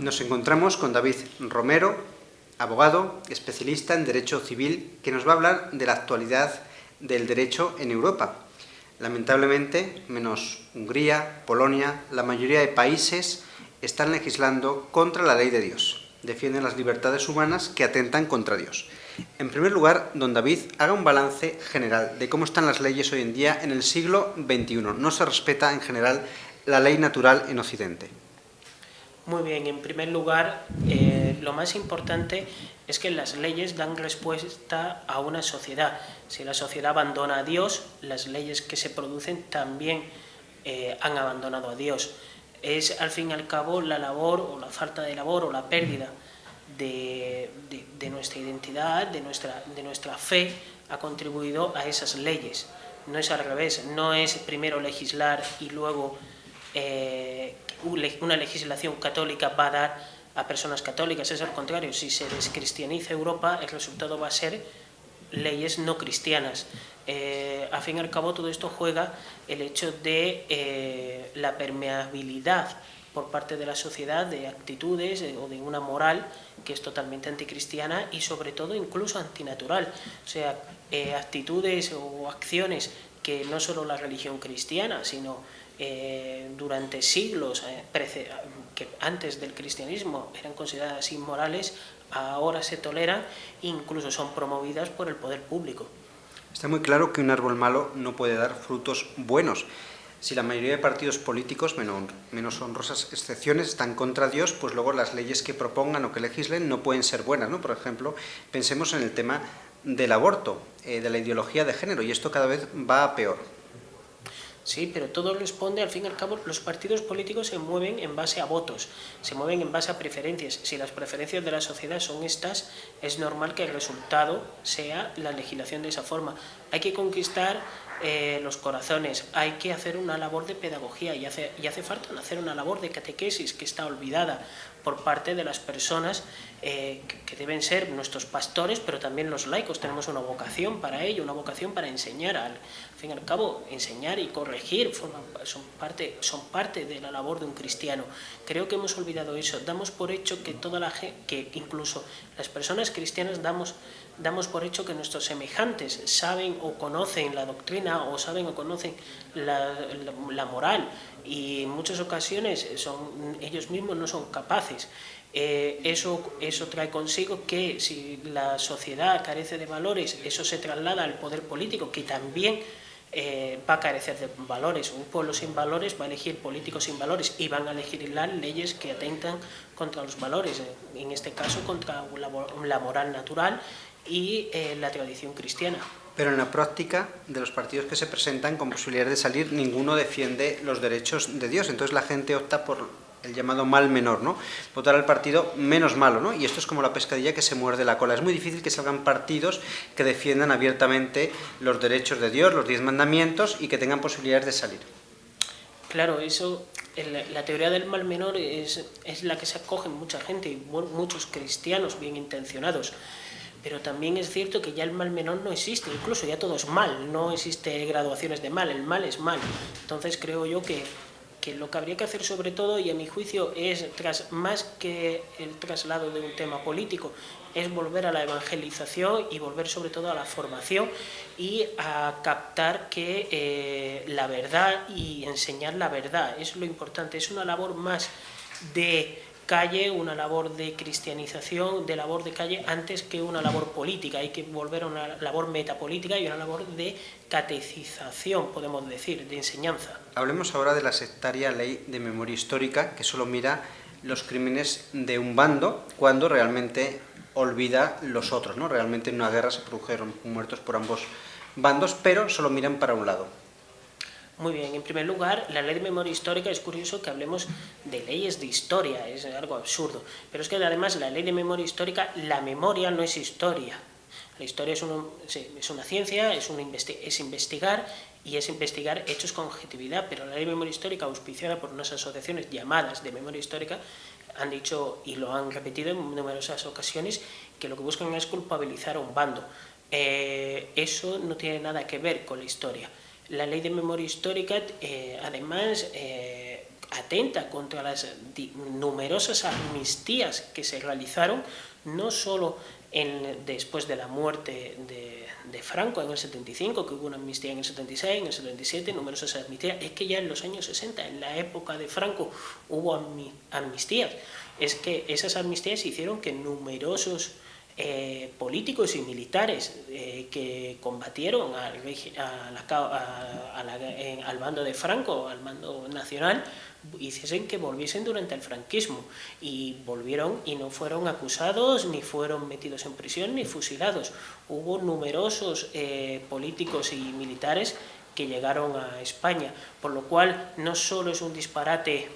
Nos encontramos con David Romero, abogado, especialista en Derecho Civil, que nos va a hablar de la actualidad del derecho en Europa. Lamentablemente, menos Hungría, Polonia, la mayoría de países están legislando contra la ley de Dios. Defienden las libertades humanas que atentan contra Dios. En primer lugar, don David, haga un balance general de cómo están las leyes hoy en día en el siglo XXI. No se respeta en general la ley natural en Occidente. Muy bien, en primer lugar, lo más importante es que las leyes dan respuesta a una sociedad. Si la sociedad abandona a Dios, las leyes que se producen también han abandonado a Dios. Es al fin y al cabo la labor o la falta de labor o la pérdida de nuestra identidad, de nuestra fe, ha contribuido a esas leyes. No es al revés, no es primero legislar y luego una legislación católica va a dar a personas católicas, es al contrario. Si se descristianiza Europa, el resultado va a ser leyes no cristianas. Al fin y al cabo, todo esto juega el hecho de la permeabilidad por parte de la sociedad de actitudes o de una moral que es totalmente anticristiana y sobre todo incluso antinatural. O sea, actitudes o acciones que no solo la religión cristiana, sino durante siglos, que antes del cristianismo eran consideradas inmorales, ahora se toleran e incluso son promovidas por el poder público. Está muy claro que un árbol malo no puede dar frutos buenos. Si la mayoría de partidos políticos, menos honrosas excepciones, están contra Dios, pues luego las leyes que propongan o que legislen no pueden ser buenas, ¿no? Por ejemplo, pensemos en el tema del aborto, de la ideología de género, y esto cada vez va a peor. Sí, pero todo responde, al fin y al cabo, los partidos políticos se mueven en base a votos, se mueven en base a preferencias. Si las preferencias de la sociedad son estas, es normal que el resultado sea la legislación de esa forma. Hay que conquistar los corazones, hay que hacer una labor de pedagogía y hace falta hacer una labor de catequesis que está olvidada por parte de las personas que deben ser nuestros pastores, pero también los laicos. Tenemos una vocación para ello, una vocación para enseñar. Al fin y al cabo, enseñar y corregir son parte de la labor de un cristiano. Creo que hemos olvidado eso. Damos por hecho que que incluso las personas cristianas damos por hecho que nuestros semejantes saben o conocen la doctrina o saben o conocen la moral, y en muchas ocasiones ellos mismos no son capaces. Eso trae consigo que si la sociedad carece de valores, eso se traslada al poder político, que también va a carecer de valores. Un pueblo sin valores va a elegir políticos sin valores y van a legislar leyes que atentan contra los valores, en este caso contra la moral natural y la tradición cristiana. Pero en la práctica, de los partidos que se presentan con posibilidades de salir, ninguno defiende los derechos de Dios. Entonces la gente opta por el llamado mal menor, ¿no? Votar al partido menos malo, ¿no? Y esto es como la pescadilla que se muerde la cola. Es muy difícil que salgan partidos que defiendan abiertamente los derechos de Dios, los 10 mandamientos, y que tengan posibilidades de salir. Claro, la teoría del mal menor es la que se acoge mucha gente y muchos cristianos bien intencionados. Pero también es cierto que ya el mal menor no existe, incluso ya todo es mal, no existe graduaciones de mal, el mal es mal. Entonces creo yo que lo que habría que hacer sobre todo, y a mi juicio es más que el traslado de un tema político, es volver a la evangelización y volver sobre todo a la formación y a captar que la verdad y enseñar la verdad es lo importante. Es una labor más de calle, una labor de cristianización, de labor de calle, antes que una labor política. Hay que volver a una labor metapolítica y una labor de catecización, podemos decir, de enseñanza. Hablemos ahora de la sectaria ley de memoria histórica, que solo mira los crímenes de un bando cuando realmente olvida los otros, ¿no? Realmente en una guerra se produjeron muertos por ambos bandos, pero solo miran para un lado. Muy bien, en primer lugar, la ley de memoria histórica, es curioso que hablemos de leyes de historia, es algo absurdo, pero es que además la ley de memoria histórica, la memoria no es historia. La historia es una ciencia, es investigar, y es investigar hechos con objetividad, pero la ley de memoria histórica, auspiciada por unas asociaciones llamadas de memoria histórica, han dicho y lo han repetido en numerosas ocasiones que lo que buscan es culpabilizar a un bando. Eso no tiene nada que ver con la historia. La ley de memoria histórica, además, atenta contra las numerosas amnistías que se realizaron, no solo después de la muerte de Franco en el 75, que hubo una amnistía en el 76, en el 77, numerosas amnistías, es que ya en los años 60, en la época de Franco, hubo amnistías. Es que esas amnistías hicieron que numerosos políticos y militares que combatieron al bando de Franco, al mando nacional, hiciesen que volviesen durante el franquismo, y volvieron y no fueron acusados, ni fueron metidos en prisión, ni fusilados. Hubo numerosos políticos y militares que llegaron a España, por lo cual no solo es un disparate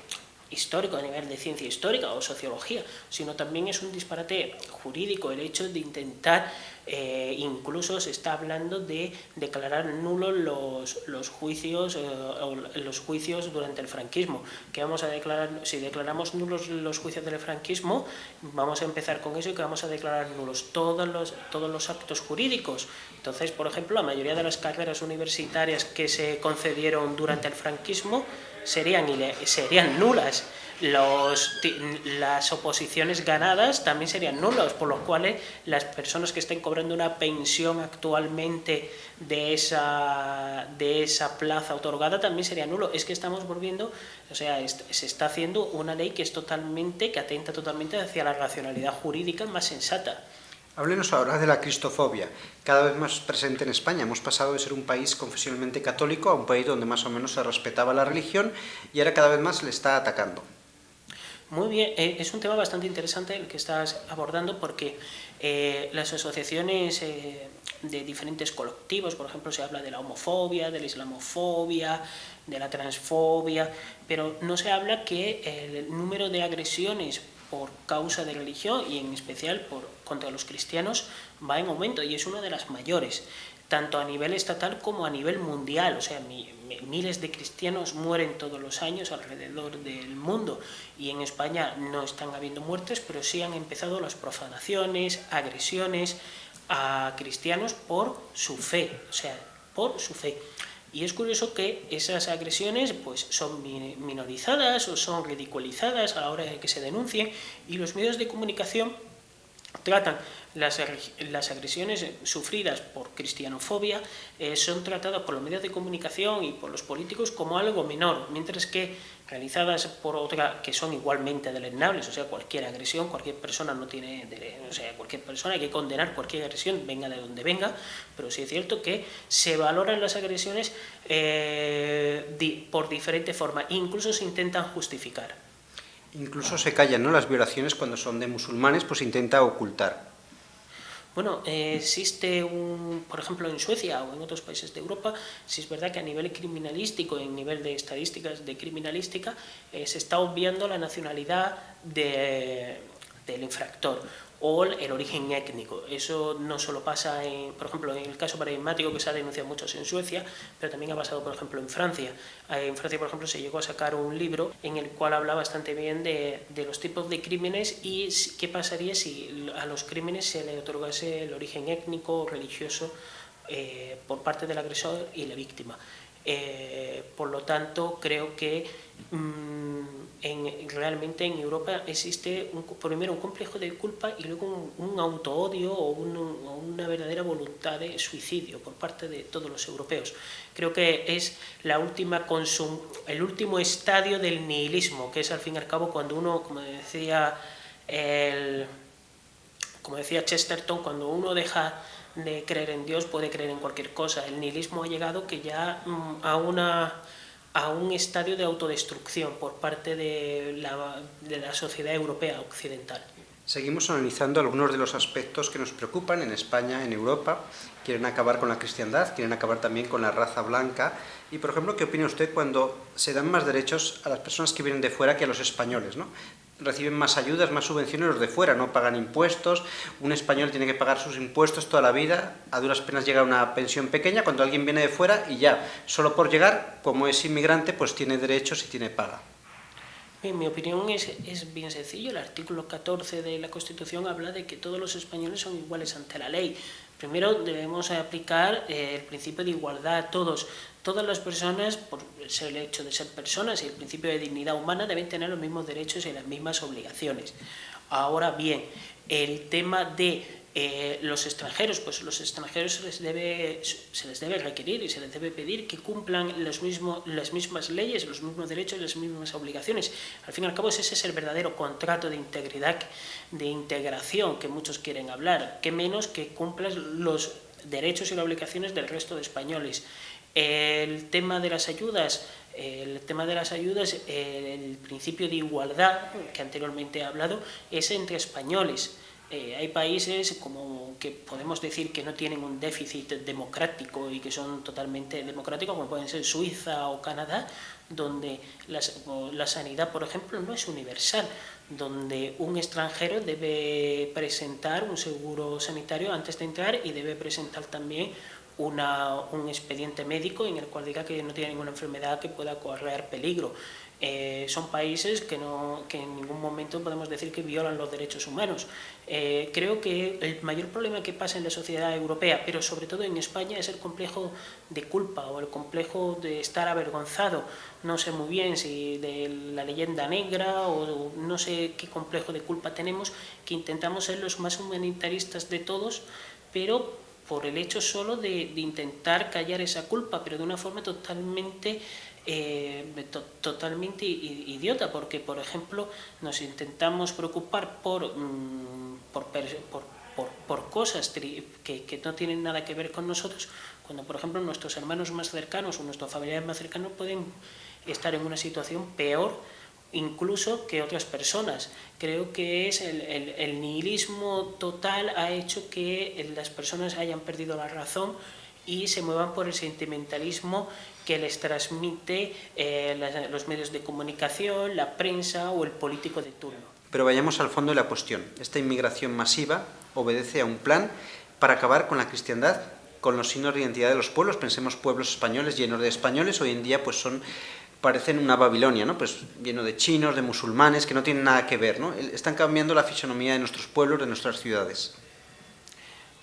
histórico a nivel de ciencia histórica o sociología, sino también es un disparate jurídico el hecho de intentar, incluso se está hablando de declarar nulos los juicios durante el franquismo. ¿Qué vamos a declarar? Si declaramos nulos los juicios del franquismo, vamos a empezar con eso, y que vamos a declarar nulos todos los actos jurídicos. Entonces, por ejemplo, la mayoría de las carreras universitarias que se concedieron durante el franquismo serían nulas. Las oposiciones ganadas también serían nulas, por lo cual las personas que estén cobrando una pensión actualmente de esa plaza otorgada también sería nulo. Es que estamos volviendo, o sea, se está haciendo una ley que atenta totalmente hacia la racionalidad jurídica más sensata. Háblenos ahora de la cristofobia, cada vez más presente en España. Hemos pasado de ser un país confesionalmente católico a un país donde más o menos se respetaba la religión, y ahora cada vez más le está atacando. Muy bien, es un tema bastante interesante el que estás abordando, porque las asociaciones de diferentes colectivos, por ejemplo, se habla de la homofobia, de la islamofobia, de la transfobia, pero no se habla que el número de agresiones por causa de religión, y en especial contra los cristianos, va en aumento, y es una de las mayores, tanto a nivel estatal como a nivel mundial. O sea, miles de cristianos mueren todos los años alrededor del mundo, y en España no están habiendo muertes, pero sí han empezado las profanaciones, agresiones a cristianos por su fe, o sea, por su fe. Y es curioso que esas agresiones pues son minorizadas o son ridiculizadas a la hora de que se denuncien, y los medios de comunicación tratan las agresiones sufridas por cristianofobia, son tratadas por los medios de comunicación y por los políticos como algo menor, mientras que realizadas por otra, que son igualmente deleznables. O sea, cualquier agresión, cualquier persona cualquier persona, hay que condenar cualquier agresión, venga de donde venga, pero sí es cierto que se valoran las agresiones por diferente forma, e incluso se intentan justificar. Incluso se callan, ¿no? Las violaciones, cuando son de musulmanes, pues se intenta ocultar. Bueno, existe por ejemplo, en Suecia o en otros países de Europa, sí es verdad que a nivel criminalístico, en nivel de estadísticas de criminalística, se está obviando la nacionalidad del infractor o el origen étnico. Eso no solo pasa, por ejemplo, en el caso paradigmático que se ha denunciado muchos en Suecia, pero también ha pasado, por ejemplo, en Francia. En Francia, por ejemplo, se llegó a sacar un libro en el cual habla bastante bien de los tipos de crímenes y qué pasaría si a los crímenes se le otorgase el origen étnico o religioso por parte del agresor y la víctima. Por lo tanto, creo que realmente en Europa existe primero un complejo de culpa y luego un autoodio o una verdadera voluntad de suicidio por parte de todos los europeos. Creo que es el último estadio del nihilismo, que es al fin y al cabo cuando uno, como decía Chesterton, cuando uno deja de creer en Dios puede creer en cualquier cosa. El nihilismo ha llegado que ya a un estadio de autodestrucción por parte de la sociedad europea occidental. Seguimos analizando algunos de los aspectos que nos preocupan en España, en Europa. Quieren acabar con la cristiandad, quieren acabar también con la raza blanca. Y, por ejemplo, ¿qué opina usted cuando se dan más derechos a las personas que vienen de fuera que a los españoles, ¿no? Reciben más ayudas, más subvenciones los de fuera, no pagan impuestos. Un español tiene que pagar sus impuestos toda la vida, a duras penas llega a una pensión pequeña, cuando alguien viene de fuera y ya, solo por llegar, como es inmigrante, pues tiene derechos y tiene paga. En mi opinión es bien sencillo. El artículo 14 de la Constitución habla de que todos los españoles son iguales ante la ley. Primero debemos aplicar el principio de igualdad a todos. Todas las personas, por el hecho de ser personas y el principio de dignidad humana, deben tener los mismos derechos y las mismas obligaciones. Ahora bien, el tema de los extranjeros, pues los extranjeros se les debe requerir y se les debe pedir que cumplan las mismas leyes, los mismos derechos y las mismas obligaciones. Al fin y al cabo, ese es el verdadero contrato de integridad, de integración que muchos quieren hablar, que menos que cumplan los derechos y las obligaciones del resto de españoles. El tema de las ayudas, el principio de igualdad que anteriormente he hablado es entre españoles. Hay países como que podemos decir que no tienen un déficit democrático y que son totalmente democráticos, como pueden ser Suiza o Canadá, donde la sanidad, por ejemplo, no es universal, donde un extranjero debe presentar un seguro sanitario antes de entrar y debe presentar también un expediente médico en el cual diga que no tiene ninguna enfermedad que pueda correr peligro. Son países que en ningún momento podemos decir que violan los derechos humanos. Creo que el mayor problema que pasa en la sociedad europea, pero sobre todo en España, es el complejo de culpa o el complejo de estar avergonzado. No sé muy bien si de la leyenda negra o no sé qué complejo de culpa tenemos, que intentamos ser los más humanitaristas de todos, pero por el hecho solo de intentar callar esa culpa, pero de una forma totalmente idiota, porque, por ejemplo, nos intentamos preocupar por cosas que no tienen nada que ver con nosotros, cuando, por ejemplo, nuestros hermanos más cercanos o nuestros familiares más cercanos pueden estar en una situación peor incluso que otras personas. Creo que es el nihilismo total ha hecho que las personas hayan perdido la razón y se muevan por el sentimentalismo que les transmite los medios de comunicación, la prensa o el político de turno. Pero vayamos al fondo de la cuestión. Esta inmigración masiva obedece a un plan para acabar con la cristiandad, con los signos de identidad de los pueblos. Pensemos pueblos españoles llenos de españoles, hoy en día pues parecen una Babilonia, ¿no? Pues lleno de chinos, de musulmanes, que no tienen nada que ver, ¿no? Están cambiando la fisonomía de nuestros pueblos, de nuestras ciudades.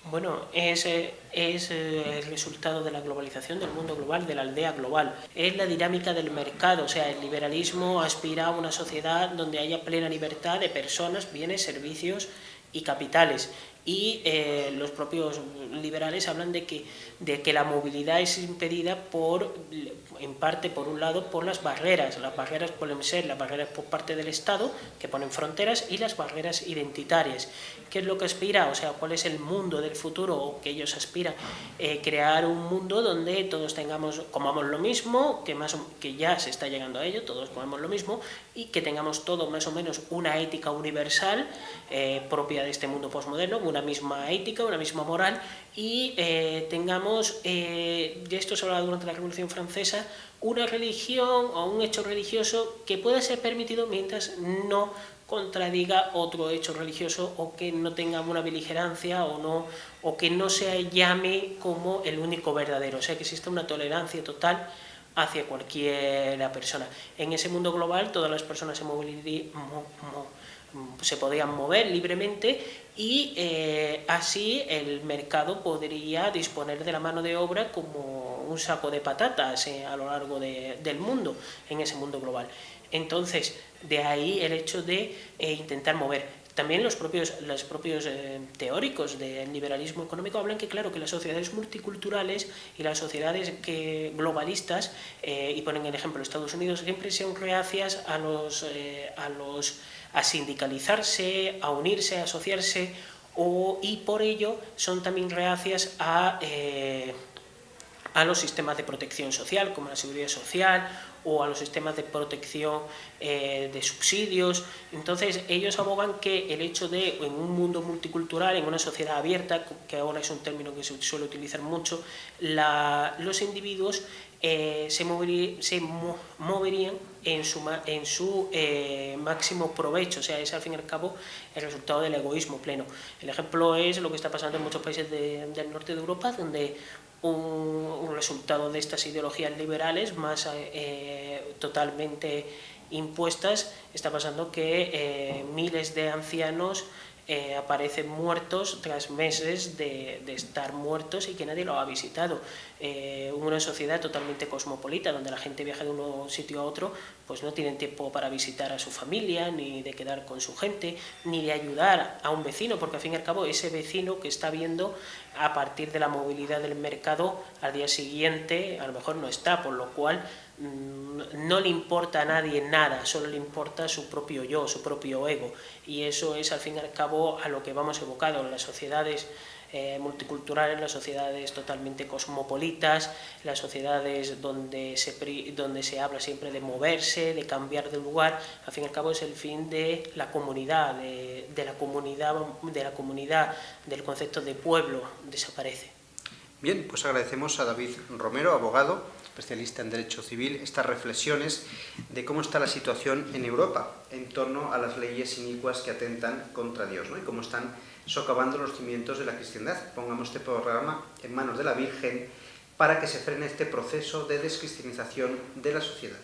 Bueno, es el resultado de la globalización, del mundo global, de la aldea global. Es la dinámica del mercado, o sea, el liberalismo aspira a una sociedad donde haya plena libertad de personas, bienes, servicios y capitales. Y los propios liberales hablan de que la movilidad es impedida en parte, por un lado, por las barreras. Las barreras pueden ser las barreras por parte del Estado, que ponen fronteras, y las barreras identitarias. ¿Qué es lo que aspira? O sea, ¿cuál es el mundo del futuro o que ellos aspiran? Crear un mundo donde todos comamos lo mismo, que ya se está llegando a ello, todos comemos lo mismo, y que tengamos todo más o menos una ética universal propia de este mundo posmoderno, una misma ética, una misma moral, y tengamos, de esto se hablaba durante la Revolución Francesa, una religión o un hecho religioso que pueda ser permitido mientras no contradiga otro hecho religioso o que no tenga una beligerancia o que no se llame como el único verdadero, o sea, que exista una tolerancia total hacia cualquier persona. En ese mundo global todas las personas se podían mover libremente y así el mercado podría disponer de la mano de obra como un saco de patatas a lo largo del mundo, en ese mundo global. Entonces, de ahí el hecho de intentar mover. También los propios teóricos del liberalismo económico hablan que, claro, que las sociedades multiculturales y las sociedades globalistas, y ponen el ejemplo de Estados Unidos, siempre son reacias a sindicalizarse, a unirse, a asociarse, y por ello son también reacias a los sistemas de protección social, como la seguridad social, o a los sistemas de protección de subsidios. Entonces ellos abogan que el hecho de, en un mundo multicultural, en una sociedad abierta, que ahora es un término que se suele utilizar mucho, los individuos se moverían en su máximo provecho, o sea, es al fin y al cabo el resultado del egoísmo pleno. El ejemplo es lo que está pasando en muchos países del norte de Europa, donde un resultado de estas ideologías liberales más totalmente impuestas, está pasando que miles de ancianos aparecen muertos tras meses de estar muertos y que nadie lo ha visitado. Una sociedad totalmente cosmopolita, donde la gente viaja de un sitio a otro, pues no tienen tiempo para visitar a su familia, ni de quedar con su gente, ni de ayudar a un vecino, porque al fin y al cabo ese vecino que está viendo a partir de la movilidad del mercado, al día siguiente a lo mejor no está, por lo cual no le importa a nadie nada, solo le importa su propio yo, su propio ego, y eso es al fin y al cabo a lo que vamos evocados en las sociedades multiculturales, las sociedades totalmente cosmopolitas, las sociedades donde se habla siempre de moverse, de cambiar de lugar. Al fin y al cabo es el fin de la comunidad, de la comunidad, del concepto de pueblo desaparece. Bien, pues agradecemos a David Romero, abogado, especialista en Derecho Civil, estas reflexiones de cómo está la situación en Europa en torno a las leyes inicuas que atentan contra Dios, ¿no? Y cómo están socavando los cimientos de la cristiandad. Pongamos este programa en manos de la Virgen para que se frene este proceso de descristianización de la sociedad.